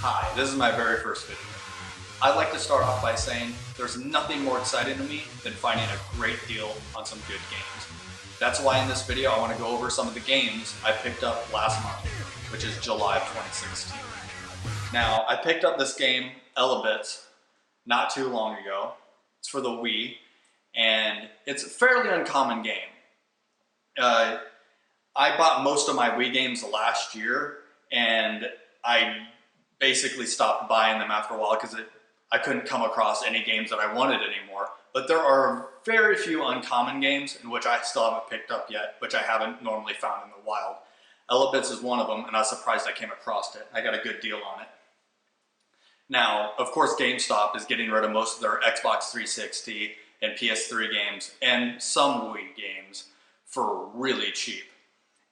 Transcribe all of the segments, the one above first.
Hi, this is my very first video. I'd like to start off by saying there's nothing more exciting to me than finding a great deal on some good games. That's why in this video I want to go over some of the games I picked up last month, which is July of 2016. Now, I picked up this game, Elebits, not too long ago. It's for the Wii, and it's a fairly uncommon game. I bought most of my Wii games last year, and I basically stopped buying them after a while because I couldn't come across any games that I wanted anymore. But there are very few uncommon games in which I still haven't picked up yet, which I haven't normally found in the wild. Elebits is one of them, and I was surprised I came across it. I got a good deal on it. Now, of course, GameStop is getting rid of most of their Xbox 360 and PS3 games and some Wii games for really cheap.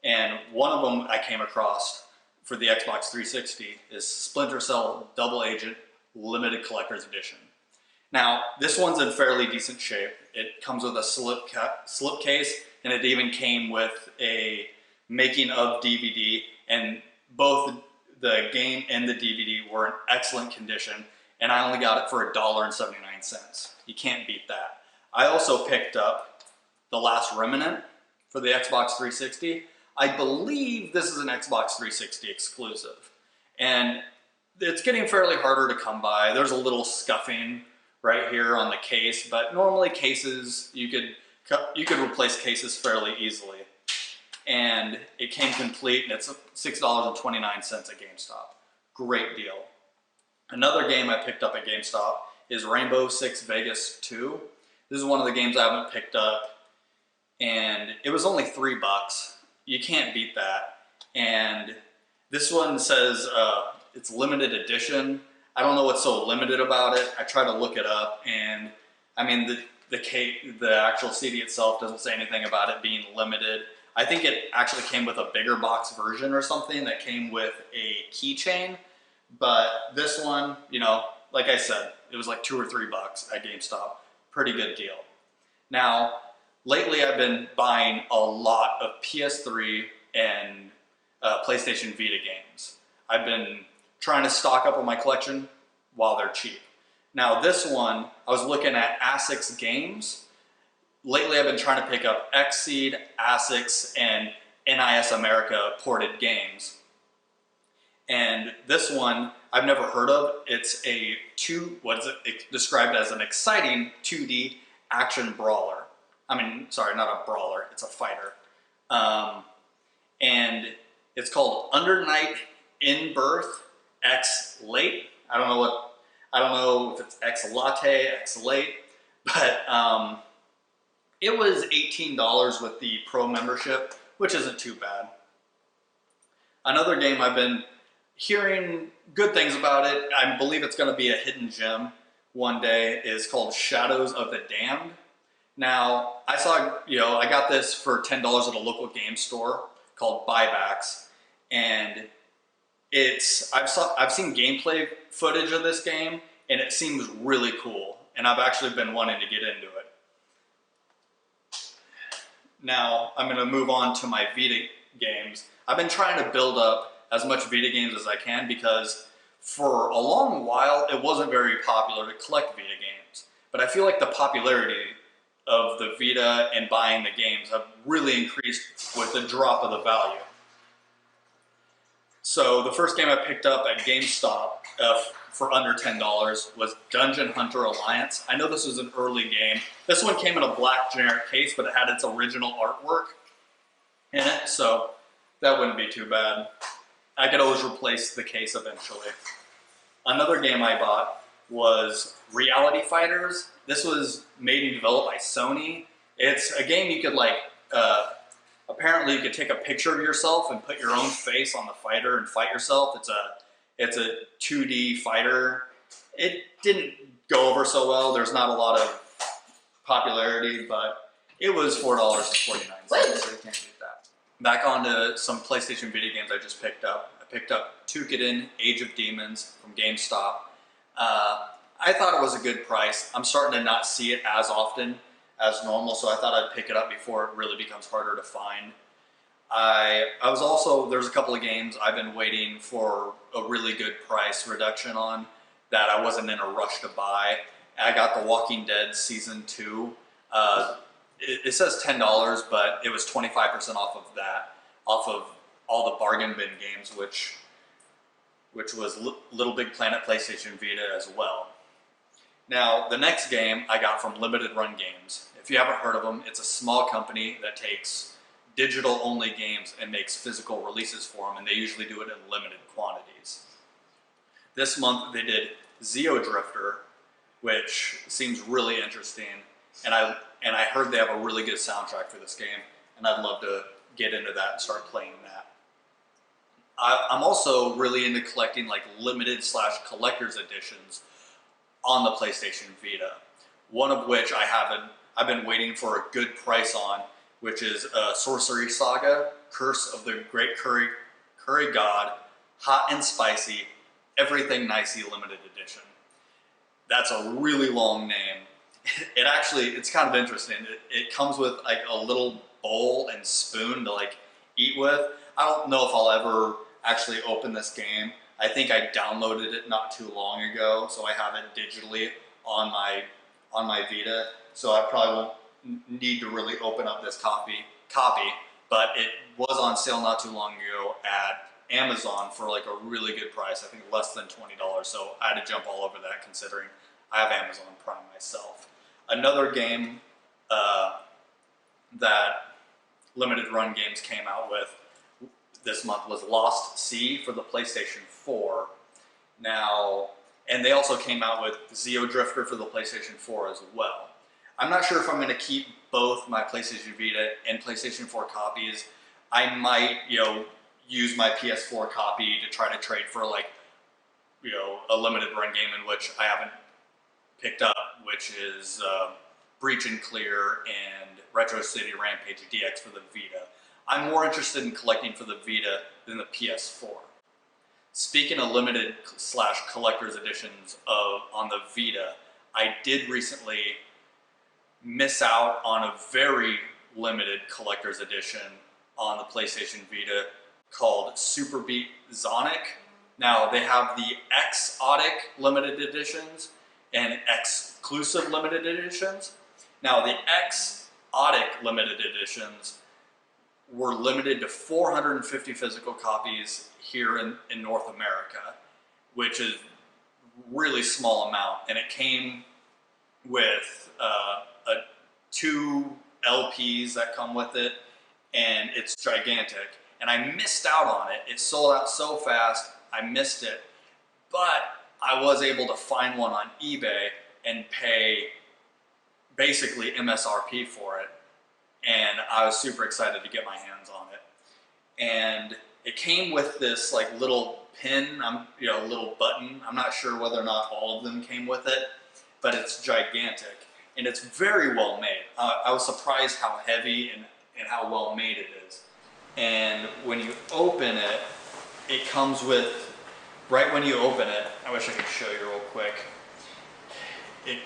And one of them I came across for the Xbox 360 is Splinter Cell Double Agent Limited Collector's Edition. Now, this one's in fairly decent shape. It comes with a slip case, and it even came with a making of DVD, and both the game and the DVD were in excellent condition, and I only got it for $1.79. You can't beat that. I also picked up The Last Remnant for the Xbox 360. I believe this is an Xbox 360 exclusive, and it's getting fairly harder to come by. There's a little scuffing right here on the case, but normally cases, you could replace cases fairly easily. And it came complete, and it's $6.29 at GameStop. Great deal. Another game I picked up at GameStop is Rainbow Six Vegas 2. This is one of the games I haven't picked up, and it was only $3. You can't beat that. And this one says it's limited edition. I don't know what's so limited about it. I tried to look it up, and I mean the actual CD itself doesn't say anything about it being limited. I think it actually came with a bigger box version or something that came with a keychain. But this one, you know, like I said, it was like $2 or $3 at GameStop. Pretty good deal. Now, lately I've been buying a lot of PS3 and PlayStation Vita games. I've been trying to stock up on my collection while they're cheap. Now this one, I was looking at ASICS games. Lately I've been trying to pick up Xseed, ASICS, and NIS America ported games. And this one I've never heard of. It's it's described as an exciting 2D action brawler. I mean, sorry, not a brawler, it's a fighter. And it's called Under Night in Birth X Late. I don't know if it's X Latte, X Late, but it was $18 with the Pro membership, which isn't too bad. Another game I've been hearing good things about it, I believe it's going to be a hidden gem one day, is called Shadows of the Damned. Now, I got this for $10 at a local game store called Buybacks, and I've seen gameplay footage of this game, and it seems really cool, and I've actually been wanting to get into it. Now, I'm going to move on to my Vita games. I've been trying to build up as much Vita games as I can because for a long while, it wasn't very popular to collect Vita games. But I feel like the popularity of the Vita and buying the games have really increased with the drop of the value. So the first game I picked up at GameStop for under $10 was Dungeon Hunter Alliance. I know this was an early game. This one came in a black generic case, but it had its original artwork in it, so that wouldn't be too bad. I could always replace the case eventually. Another game I bought was Reality Fighters. This was made and developed by Sony. It's a game you could apparently you could take a picture of yourself and put your own face on the fighter and fight yourself. It's a 2D fighter. It didn't go over so well. There's not a lot of popularity, but it was $4.49, so you can't beat that. Back on to some PlayStation video games I just picked up. I picked up Eutechnyx Age of Demons from GameStop. I thought it was a good price. I'm starting to not see it as often as normal, so I thought I'd pick it up before it really becomes harder to find. there's a couple of games I've been waiting for a really good price reduction on that I wasn't in a rush to buy. I got The Walking Dead Season 2. It says $10, but it was 25% off of that, off of all the bargain bin games, which was Little Big Planet PlayStation Vita as well. Now, the next game I got from Limited Run Games. If you haven't heard of them, it's a small company that takes digital-only games and makes physical releases for them, and they usually do it in limited quantities. This month they did Drifter, which seems really interesting, and I heard they have a really good soundtrack for this game, and I'd love to get into that and start playing that. I'm also really into collecting like limited/collector's editions on the PlayStation Vita. One of which I've been waiting for a good price on, which is Sorcery Saga, Curse of the Great Curry God, Hot and Spicy, Everything Nicey Limited Edition. That's a really long name. It's kind of interesting. It comes with like a little bowl and spoon to like eat with. I don't know if I'll ever actually open this game. I think I downloaded it not too long ago, so I have it digitally on my Vita. So I probably won't need to really open up this copy, but it was on sale not too long ago at Amazon for like a really good price. I think less than $20. So I had to jump all over that considering I have Amazon Prime myself. Another game that Limited Run Games came out with this month was Lost Sea for the PlayStation 4. Now, and they also came out with Drifter for the PlayStation 4 as well. I'm not sure if I'm going to keep both my PlayStation Vita and PlayStation 4 copies. I might, use my PS4 copy to try to trade for like, a limited run game in which I haven't picked up, which is Breach and Clear and Retro City Rampage DX for the Vita. I'm more interested in collecting for the Vita than the PS4. Speaking of limited/collector's editions on the Vita, I did recently miss out on a very limited collector's edition on the PlayStation Vita called Super Beat Sonic. Now they have the x-otic limited editions and exclusive limited editions. Now the x-otic limited editions were limited to 450 physical copies here in North America, which is really small amount, and it came with 2 LPs that come with it, and it's gigantic. And I missed out on it. It sold out so fast, I missed it. But I was able to find one on eBay and pay basically MSRP for it. And I was super excited to get my hands on it. And it came with this like little pin, little button. I'm not sure whether or not all of them came with it, but it's gigantic. And it's very well made. I was surprised how heavy and how well made it is. And when you open it, it comes with, right when you open it, I wish I could show you real quick. It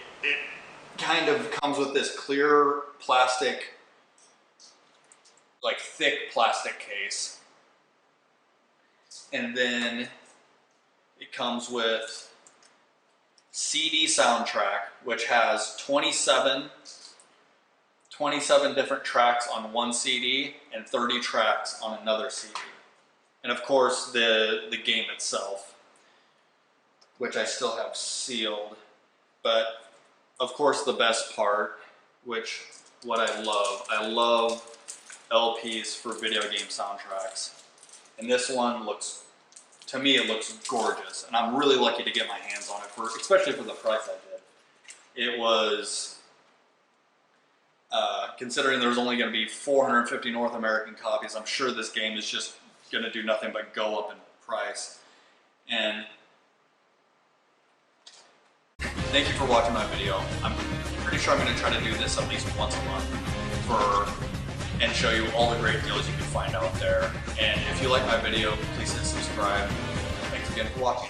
kind of comes with this clear plastic, like thick plastic case. And then it comes with CD soundtrack, which has 27 different tracks on one CD and 30 tracks on another CD. And of course the game itself, which I still have sealed. But of course the best part, what I love LPs for video game soundtracks. And this one looks, to me it looks gorgeous, and I'm really lucky to get my hands on it, especially for the price I did. It was, considering there's only going to be 450 North American copies, I'm sure this game is just going to do nothing but go up in price. And thank you for watching my video. I'm pretty sure I'm going to try to do this at least once a month and show you all the great deals you can find out there. And if you like my video, please hit subscribe. Thanks again for watching.